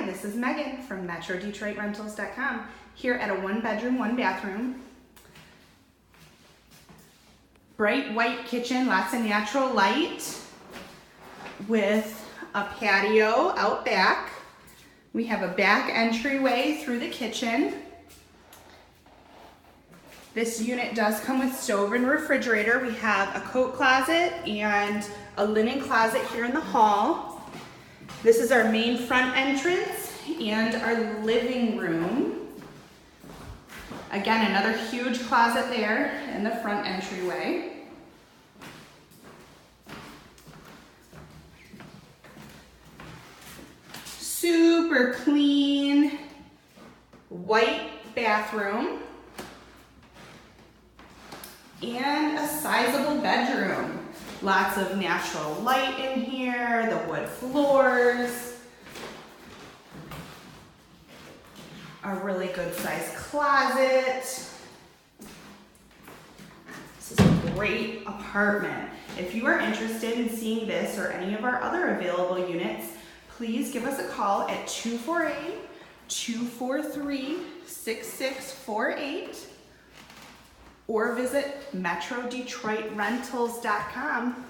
this is Megan from MetroDetroitRentals.com here at a 1-bedroom, 1-bathroom. Bright white kitchen, lots of natural light with a patio out back. We have a back entryway through the kitchen. This unit does come with stove and refrigerator. We have a coat closet and a linen closet here in the hall. This is our main front entrance and our living room. Again, another huge closet there in the front entryway. Super clean white bathroom and a sizable bedroom. Lots of natural light in here, the wood floors, a really good sized closet. This is a great apartment. If you are interested in seeing this or any of our other available units, please give us a call at 248-243-6648 or visit MetroDetroitRentals.com.